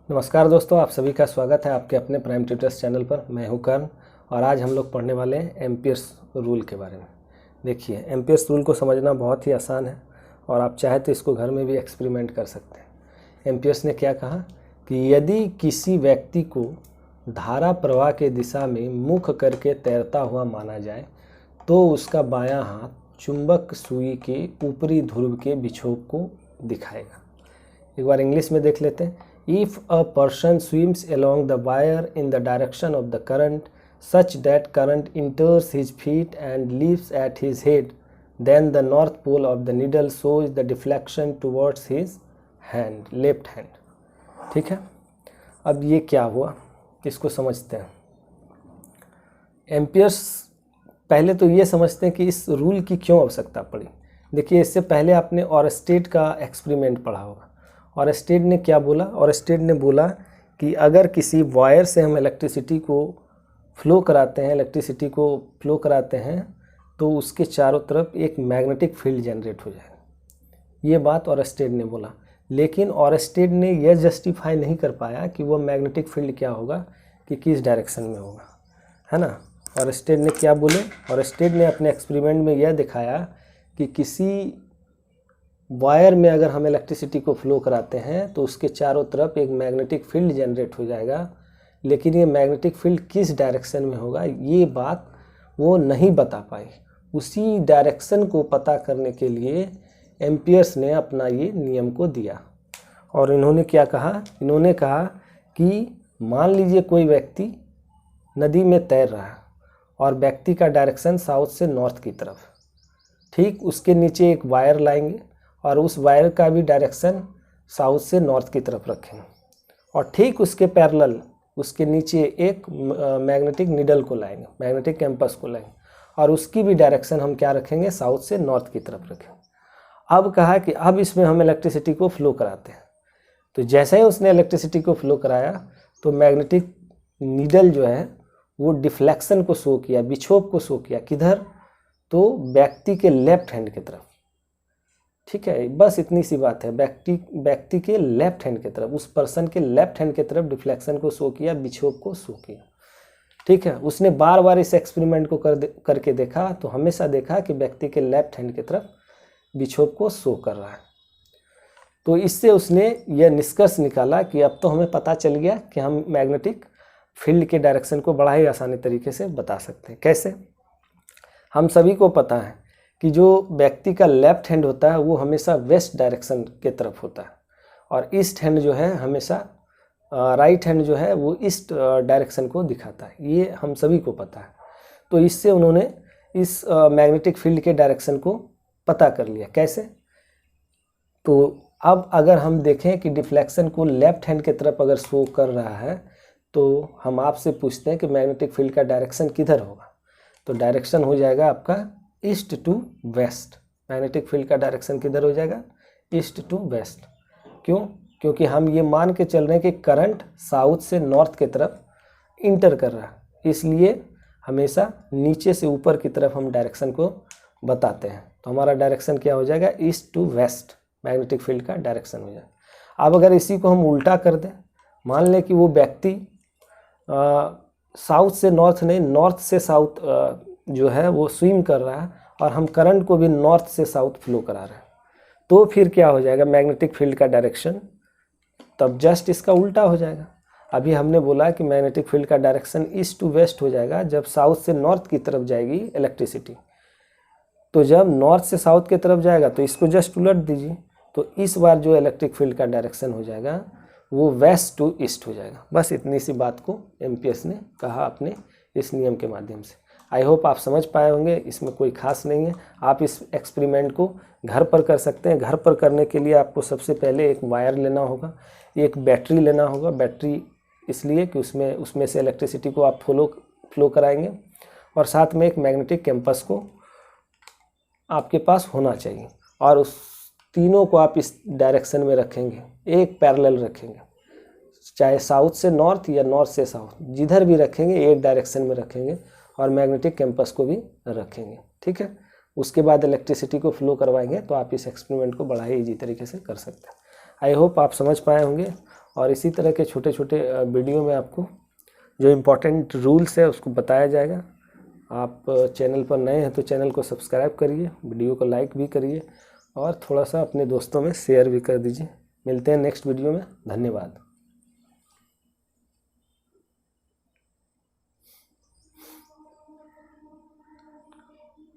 नमस्कार दोस्तों, आप सभी का स्वागत है आपके अपने प्राइम ट्यूटर्स चैनल पर। मैं हूं कर्ण और आज हम लोग पढ़ने वाले हैं एम्पियर्स रूल के बारे में। देखिए, एम्पियर्स रूल को समझना बहुत ही आसान है और आप चाहे तो इसको घर में भी एक्सपेरिमेंट कर सकते हैं। एम्पियर्स ने क्या कहा कि यदि किसी व्यक्ति को धारा प्रवाह के दिशा में मुख करके तैरता हुआ माना जाए तो उसका बायां हाथ चुंबक सुई के ऊपरी ध्रुव के विक्षोभ को दिखाएगा। एक बार इंग्लिश में देख लेते हैं। If a person swims along the wire in the direction of the current such that current enters his feet and leaves at his head, then the north pole of the needle shows the deflection towards his hand, left hand. ठीक है, अब ये क्या हुआ इसको समझते हैं। Amperes पहले तो ये समझते हैं कि इस रूल की क्यों आवश्यकता पड़ी। देखिए, इससे पहले आपने ऑरस्टेड का एक्सपेरिमेंट पढ़ा होगा। ऑरस्टेड ने क्या बोला? ऑरस्टेड ने बोला कि अगर किसी वायर से हम इलेक्ट्रिसिटी को फ्लो कराते हैं तो उसके चारों तरफ एक मैग्नेटिक फील्ड जनरेट हो जाएगा। ये बात ऑरस्टेड ने बोला, लेकिन ऑरस्टेड ने यह जस्टिफाई नहीं कर पाया कि वो मैग्नेटिक फील्ड क्या होगा, कि किस डायरेक्शन में होगा, है ना। ऑरस्टेड ने क्या बोले? ऑरस्टेड ने अपने एक्सपेरिमेंट में यह दिखाया कि किसी वायर में अगर हम इलेक्ट्रिसिटी को फ्लो कराते हैं तो उसके चारों तरफ एक मैग्नेटिक फील्ड जनरेट हो जाएगा, लेकिन ये मैग्नेटिक फील्ड किस डायरेक्शन में होगा ये बात वो नहीं बता पाई। उसी डायरेक्शन को पता करने के लिए एम्पियर्स ने अपना ये नियम को दिया। और इन्होंने क्या कहा? इन्होंने कहा कि मान लीजिए कोई व्यक्ति नदी में तैर रहा है और व्यक्ति का डायरेक्शन साउथ से नॉर्थ की तरफ, ठीक उसके नीचे एक वायर लाएंगे और उस वायर का भी डायरेक्शन साउथ से नॉर्थ की तरफ रखेंगे और ठीक उसके पैरेलल उसके नीचे एक मैग्नेटिक नीडल को लाएंगे, मैग्नेटिक कैंपस को लाएंगे और उसकी भी डायरेक्शन हम क्या रखेंगे? साउथ से नॉर्थ की तरफ रखेंगे। अब कहा कि अब इसमें हम इलेक्ट्रिसिटी को फ्लो कराते हैं। तो जैसे ही उसने इलेक्ट्रिसिटी को फ्लो कराया तो मैग्नेटिक नीडल जो है वो डिफ्लेक्शन को शो किया, विक्षोभ को शो किया। किधर? तो व्यक्ति के लेफ्ट हैंड की तरफ। ठीक है, बस इतनी सी बात है। व्यक्ति के लेफ्ट हैंड की तरफ, उस पर्सन के लेफ्ट हैंड की तरफ डिफ्लेक्शन को शो किया, विक्षोभ को शो किया। ठीक है, उसने बार बार इस एक्सपेरिमेंट को करके देखा तो हमेशा देखा कि व्यक्ति के लेफ्ट हैंड की तरफ विक्षोभ को शो कर रहा है। तो इससे उसने यह निष्कर्ष निकाला कि अब तो हमें पता चल गया कि हम मैग्नेटिक फील्ड के डायरेक्शन को बड़ा ही आसानी तरीके से बता सकते हैं। कैसे? हम सभी को पता है कि जो व्यक्ति का लेफ्ट हैंड होता है वो हमेशा वेस्ट डायरेक्शन के तरफ होता है और ईस्ट हैंड जो है हमेशा राइट हैंड जो है वो ईस्ट डायरेक्शन को दिखाता है। ये हम सभी को पता है। तो इससे उन्होंने इस मैग्नेटिक फील्ड के डायरेक्शन को पता कर लिया। कैसे? तो अब अगर हम देखें कि डिफ्लेक्शन को लेफ्ट हैंड की तरफ अगर शो कर रहा है तो हम आपसे पूछते हैं कि मैग्नेटिक फील्ड का डायरेक्शन किधर होगा। तो डायरेक्शन हो जाएगा आपका east to west. Magnetic field का डायरेक्शन किधर हो जाएगा? East to west. क्यों? क्योंकि हम ये मान के चल रहे हैं कि करंट साउथ से नॉर्थ की तरफ इंटर कर रहा है, इसलिए हमेशा नीचे से ऊपर की तरफ हम डायरेक्शन को बताते हैं। तो हमारा डायरेक्शन क्या हो जाएगा? East to west magnetic field का डायरेक्शन हो जाएगा। अब अगर इसी को हम उल्टा कर दें, मान लें कि वो व्यक्ति साउथ से नॉर्थ नहीं, नॉर्थ से साउथ जो है वो स्विम कर रहा है और हम करंट को भी नॉर्थ से साउथ फ्लो करा रहे हैं, तो फिर क्या हो जाएगा? मैग्नेटिक फील्ड का डायरेक्शन तब जस्ट इसका उल्टा हो जाएगा। अभी हमने बोला कि मैग्नेटिक फील्ड का डायरेक्शन ईस्ट टू वेस्ट हो जाएगा जब साउथ से नॉर्थ की तरफ जाएगी इलेक्ट्रिसिटी। तो जब नॉर्थ से साउथ की तरफ जाएगा तो इसको जस्ट उलट दीजिए, तो इस बार जो इलेक्ट्रिक फील्ड का डायरेक्शन हो जाएगा वो वेस्ट टू ईस्ट हो जाएगा। बस इतनी सी बात को एम्पियर्स ने कहा अपने इस नियम के माध्यम से। आई होप आप समझ पाए होंगे, इसमें कोई खास नहीं है। आप इस एक्सपेरिमेंट को घर पर कर सकते हैं। घर पर करने के लिए आपको सबसे पहले एक वायर लेना होगा, एक बैटरी लेना होगा। बैटरी इसलिए कि उसमें से इलेक्ट्रिसिटी को आप फ्लो कराएंगे और साथ में एक मैग्नेटिक कैंपस को आपके पास होना चाहिए और उस तीनों को आप इस डायरेक्शन में रखेंगे, एक पैरेलल रखेंगे, चाहे साउथ से नॉर्थ या नॉर्थ से साउथ, जिधर भी रखेंगे एक डायरेक्शन में रखेंगे और मैग्नेटिक कैंपस को भी रखेंगे। ठीक है, उसके बाद इलेक्ट्रिसिटी को फ्लो करवाएंगे तो आप इस एक्सपेरिमेंट को बड़ा ही ईजी तरीके से कर सकते हैं। आई होप आप समझ पाए होंगे और इसी तरह के छोटे छोटे वीडियो में आपको जो इम्पोर्टेंट रूल्स है उसको बताया जाएगा। आप चैनल पर नए हैं तो चैनल को सब्सक्राइब करिए, वीडियो को लाइक भी करिए और थोड़ा सा अपने दोस्तों में शेयर भी कर दीजिए। मिलते हैं नेक्स्ट वीडियो में। धन्यवाद।